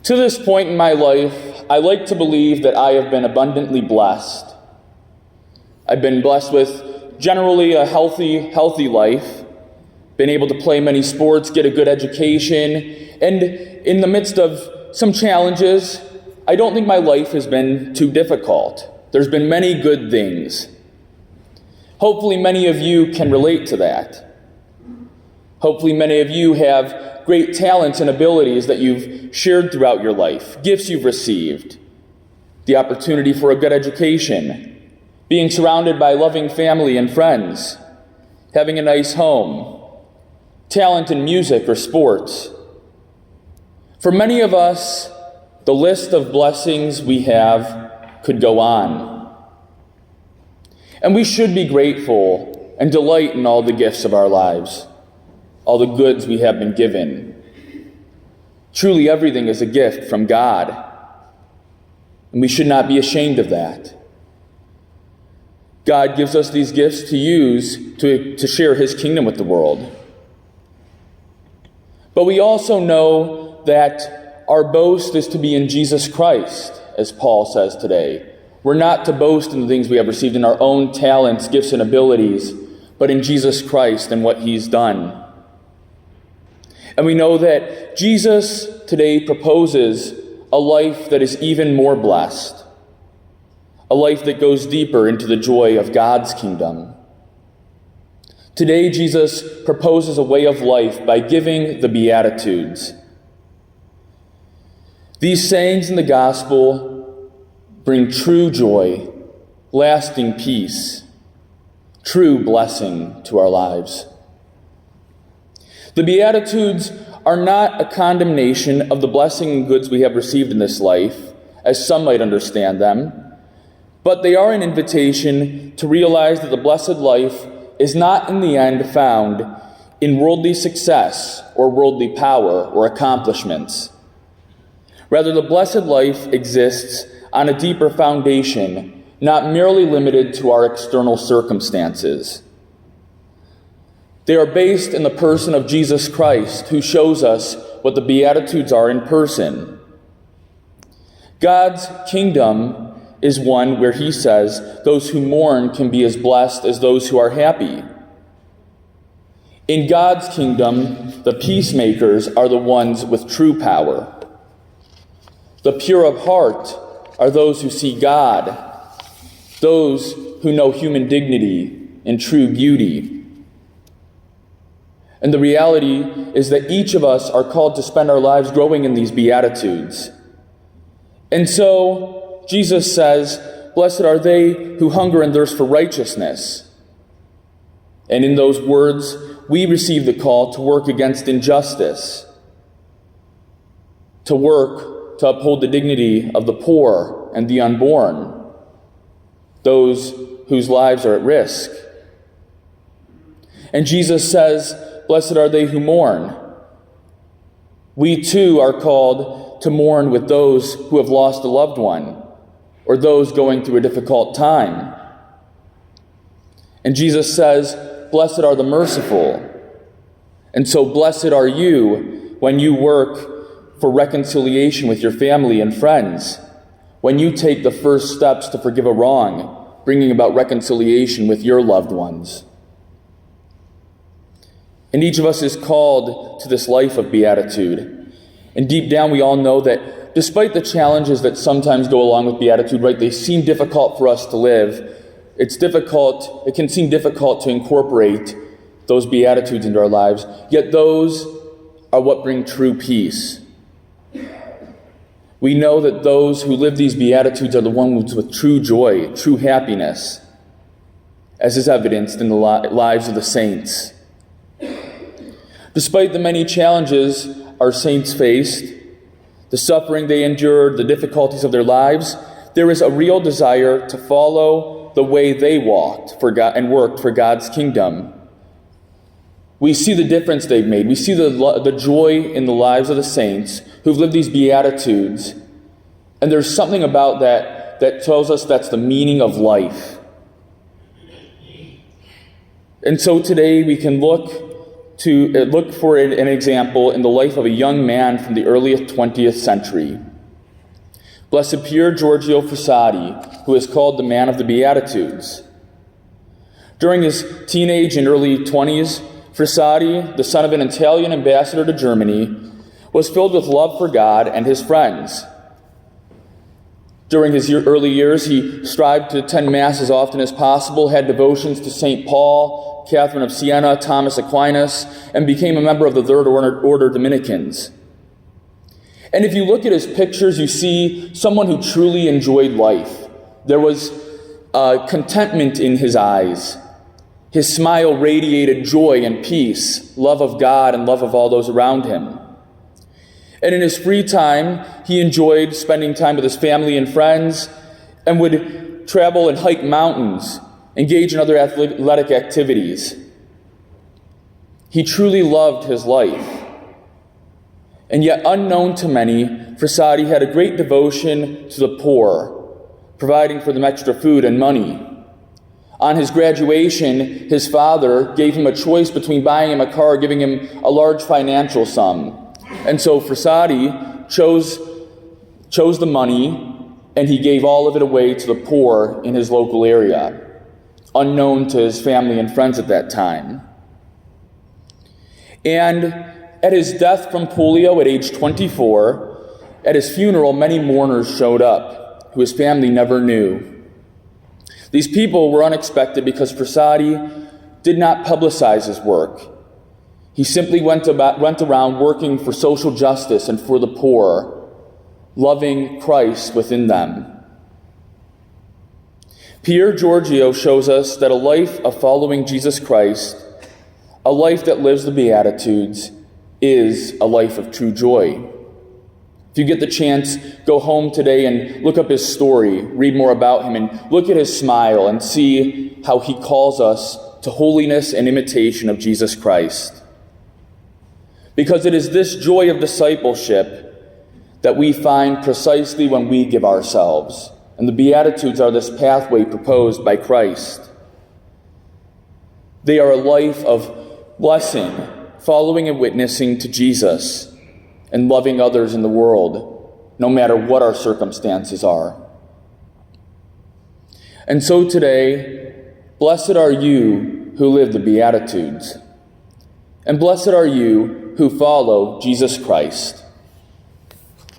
To this point in my life, I like to believe that I have been abundantly blessed. I've been blessed with generally a healthy life, been able to play many sports, get a good education, and in the midst of some challenges, I don't think my life has been too difficult. There's been many good things. Hopefully many of you can relate to that. Hopefully many of you have great talents and abilities that you've shared throughout your life, gifts you've received, the opportunity for a good education, being surrounded by loving family and friends, having a nice home, talent in music or sports. For many of us, the list of blessings we have could go on. And we should be grateful and delight in all the gifts of our lives, all the goods we have been given. Truly, everything is a gift from God, and we should not be ashamed of that. God gives us these gifts to use to share His kingdom with the world. But we also know that our boast is to be in Jesus Christ, as Paul says today. We're not to boast in the things we have received in our own talents, gifts, and abilities, but in Jesus Christ and what He's done. And we know that Jesus today proposes a life that is even more blessed, a life that goes deeper into the joy of God's kingdom. Today, Jesus proposes a way of life by giving the Beatitudes. These sayings in the gospel bring true joy, lasting peace, true blessing to our lives. The Beatitudes are not a condemnation of the blessing and goods we have received in this life, as some might understand them, but they are an invitation to realize that the blessed life is not in the end found in worldly success or worldly power or accomplishments. Rather, the blessed life exists on a deeper foundation, not merely limited to our external circumstances. They are based in the person of Jesus Christ, who shows us what the Beatitudes are in person. God's kingdom is one where He says those who mourn can be as blessed as those who are happy. In God's kingdom, the peacemakers are the ones with true power. The pure of heart are those who see God, those who know human dignity and true beauty. And the reality is that each of us are called to spend our lives growing in these Beatitudes. And so, Jesus says, "Blessed are they who hunger and thirst for righteousness." And in those words, we receive the call to work against injustice, to work to uphold the dignity of the poor and the unborn, those whose lives are at risk. And Jesus says, "Blessed are they who mourn." We too are called to mourn with those who have lost a loved one, or those going through a difficult time. And Jesus says, "Blessed are the merciful." And so blessed are you when you work for reconciliation with your family and friends, when you take the first steps to forgive a wrong, bringing about reconciliation with your loved ones. And each of us is called to this life of beatitude. And deep down we all know that despite the challenges that sometimes go along with beatitude, right, they seem difficult for us to live. It can seem difficult to incorporate those beatitudes into our lives, yet those are what bring true peace. We know that those who live these Beatitudes are the ones with true joy, true happiness, as is evidenced in the lives of the saints. Despite the many challenges our saints faced, the suffering they endured, the difficulties of their lives, there is a real desire to follow the way they walked for God and worked for God's kingdom. We see the difference they've made. We see the joy in the lives of the saints who've lived these Beatitudes. And there's something about that that tells us that's the meaning of life. And so today we can look to look for an example in the life of a young man from the early 20th century. Blessed Pier Giorgio Frassati, who is called the man of the Beatitudes. During his teenage and early 20s, Frassati, the son of an Italian ambassador to Germany, was filled with love for God and his friends. During his early years, he strived to attend Mass as often as possible, had devotions to St. Paul, Catherine of Siena, Thomas Aquinas, and became a member of the Third Order Dominicans. And if you look at his pictures, you see someone who truly enjoyed life. There was contentment in his eyes. His smile radiated joy and peace, love of God and love of all those around him. And in his free time, he enjoyed spending time with his family and friends and would travel and hike mountains, engage in other athletic activities. He truly loved his life. And yet, unknown to many, Frassati had a great devotion to the poor, providing for them extra food and money. On his graduation, his father gave him a choice between buying him a car or giving him a large financial sum. And so Frassati chose the money, and he gave all of it away to the poor in his local area, unknown to his family and friends at that time. And at his death from polio at age 24, at his funeral, many mourners showed up, who his family never knew. These people were unexpected because Frassati did not publicize his work. He simply went around working for social justice and for the poor, loving Christ within them. Pier Giorgio shows us that a life of following Jesus Christ, a life that lives the Beatitudes, is a life of true joy. If you get the chance, go home today and look up his story, read more about him, and look at his smile and see how he calls us to holiness and imitation of Jesus Christ. Because it is this joy of discipleship that we find precisely when we give ourselves. And the Beatitudes are this pathway proposed by Christ. They are a life of blessing, following and witnessing to Jesus, and loving others in the world, no matter what our circumstances are. And so today, blessed are you who live the Beatitudes, and blessed are you who follow Jesus Christ.